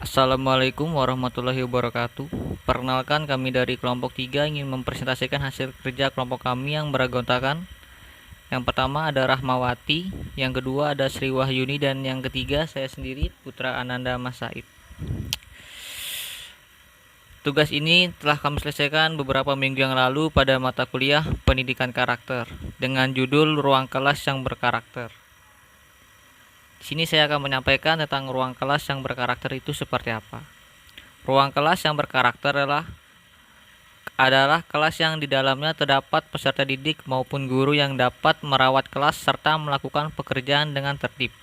Assalamualaikum warahmatullahi wabarakatuh. Perkenalkan, kami dari kelompok 3 ingin mempresentasikan hasil kerja kelompok kami yang beranggotakan. Yang pertama ada Rahmawati, yang kedua ada Sri Wahyuni, dan yang ketiga saya sendiri, Putra Ananda Mas Said. Tugas ini telah kami selesaikan beberapa minggu yang lalu pada mata kuliah Pendidikan Karakter dengan judul Ruang Kelas yang Berkarakter. Di sini saya akan menyampaikan tentang ruang kelas yang berkarakter itu seperti apa. Ruang kelas yang berkarakter adalah kelas yang di dalamnya terdapat peserta didik maupun guru yang dapat merawat kelas serta melakukan pekerjaan dengan tertib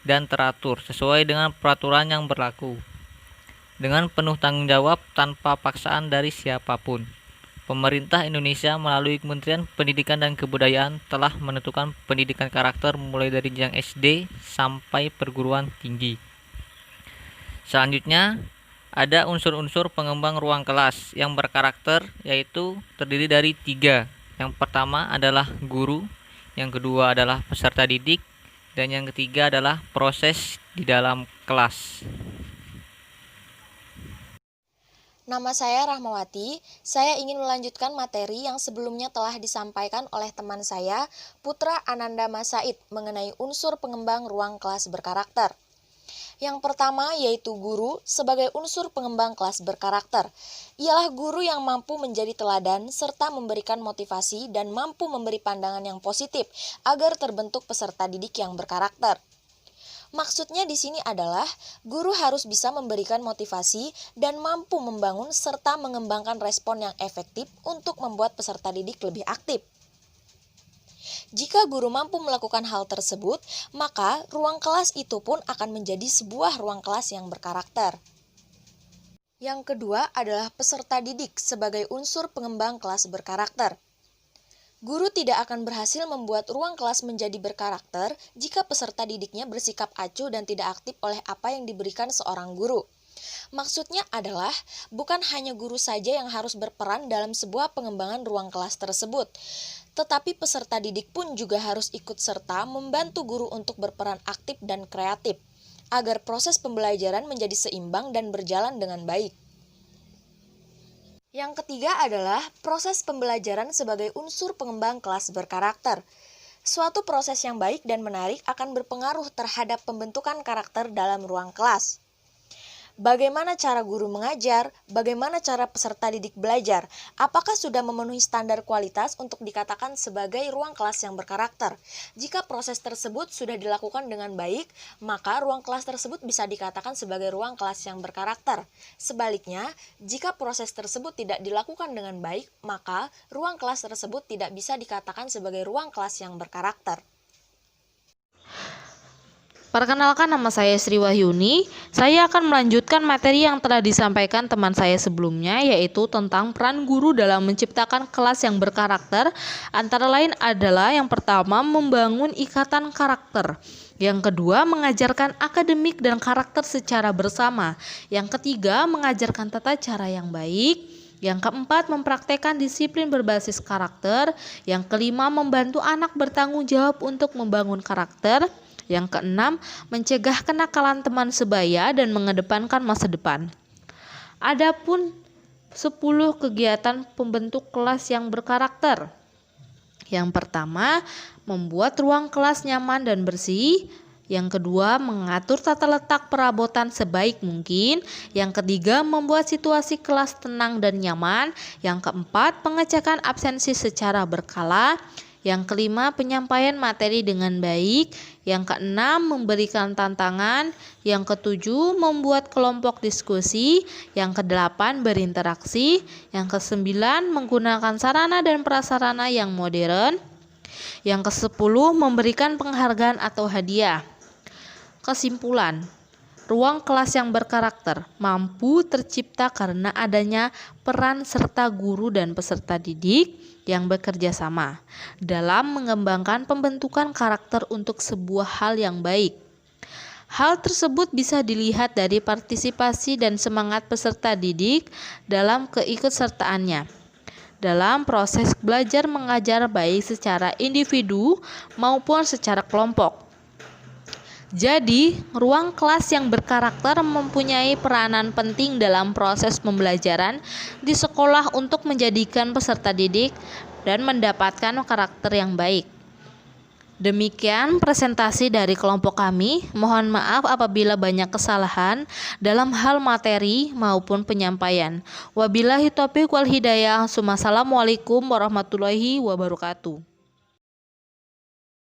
dan teratur sesuai dengan peraturan yang berlaku, dengan penuh tanggung jawab tanpa paksaan dari siapapun. Pemerintah Indonesia melalui Kementerian Pendidikan dan Kebudayaan telah menentukan pendidikan karakter mulai dari jenjang SD sampai perguruan tinggi. Selanjutnya, ada unsur-unsur pengembang ruang kelas yang berkarakter, yaitu terdiri dari 3. Yang pertama adalah guru, yang kedua adalah peserta didik, dan yang ketiga adalah proses di dalam kelas. Nama saya Rahmawati. Saya ingin melanjutkan materi yang sebelumnya telah disampaikan oleh teman saya, Putra Ananda Mas Said, mengenai unsur pengembang ruang kelas berkarakter. Yang pertama yaitu guru sebagai unsur pengembang kelas berkarakter. Ialah guru yang mampu menjadi teladan serta memberikan motivasi dan mampu memberi pandangan yang positif agar terbentuk peserta didik yang berkarakter. Maksudnya di sini adalah guru harus bisa memberikan motivasi dan mampu membangun serta mengembangkan respon yang efektif untuk membuat peserta didik lebih aktif. Jika guru mampu melakukan hal tersebut, maka ruang kelas itu pun akan menjadi sebuah ruang kelas yang berkarakter. Yang kedua adalah peserta didik sebagai unsur pengembang kelas berkarakter. Guru tidak akan berhasil membuat ruang kelas menjadi berkarakter jika peserta didiknya bersikap acuh dan tidak aktif oleh apa yang diberikan seorang guru. Maksudnya adalah bukan hanya guru saja yang harus berperan dalam sebuah pengembangan ruang kelas tersebut, tetapi peserta didik pun juga harus ikut serta membantu guru untuk berperan aktif dan kreatif, agar proses pembelajaran menjadi seimbang dan berjalan dengan baik. Yang ketiga adalah proses pembelajaran sebagai unsur pengembang kelas berkarakter. Suatu proses yang baik dan menarik akan berpengaruh terhadap pembentukan karakter dalam ruang kelas. Bagaimana cara guru mengajar? Bagaimana cara peserta didik belajar? Apakah sudah memenuhi standar kualitas untuk dikatakan sebagai ruang kelas yang berkarakter? Jika proses tersebut sudah dilakukan dengan baik, maka ruang kelas tersebut bisa dikatakan sebagai ruang kelas yang berkarakter. Sebaliknya, jika proses tersebut tidak dilakukan dengan baik, maka ruang kelas tersebut tidak bisa dikatakan sebagai ruang kelas yang berkarakter. Perkenalkan, nama saya Sri Wahyuni. Saya akan melanjutkan materi yang telah disampaikan teman saya sebelumnya, yaitu tentang peran guru dalam menciptakan kelas yang berkarakter. Antara lain adalah yang pertama, membangun ikatan karakter. Yang kedua, mengajarkan akademik dan karakter secara bersama. Yang ketiga, mengajarkan tata cara yang baik. Yang keempat, mempraktekkan disiplin berbasis karakter. Yang kelima, membantu anak bertanggung jawab untuk membangun karakter. Yang keenam, mencegah kenakalan teman sebaya dan mengedepankan masa depan. Adapun 10 kegiatan pembentuk kelas yang berkarakter. Yang pertama, membuat ruang kelas nyaman dan bersih. Yang kedua, mengatur tata letak perabotan sebaik mungkin. Yang ketiga, membuat situasi kelas tenang dan nyaman. Yang keempat, pengecekan absensi secara berkala. Yang kelima, penyampaian materi dengan baik. Yang keenam, memberikan tantangan. Yang ketujuh, membuat kelompok diskusi. Yang kedelapan, berinteraksi. Yang kesembilan, menggunakan sarana dan prasarana yang modern. Yang kesepuluh, memberikan penghargaan atau hadiah. Kesimpulan, ruang kelas yang berkarakter mampu tercipta karena adanya peran serta guru dan peserta didik yang bekerja sama dalam mengembangkan pembentukan karakter untuk sebuah hal yang baik. Hal tersebut bisa dilihat dari partisipasi dan semangat peserta didik dalam keikutsertaannya dalam proses belajar mengajar baik secara individu maupun secara kelompok. Jadi, ruang kelas yang berkarakter mempunyai peranan penting dalam proses pembelajaran di sekolah untuk menjadikan peserta didik dan mendapatkan karakter yang baik. Demikian presentasi dari kelompok kami. Mohon maaf apabila banyak kesalahan dalam hal materi maupun penyampaian. Wabillahi taufiq wal hidayah. Assalamualaikum warahmatullahi wabarakatuh.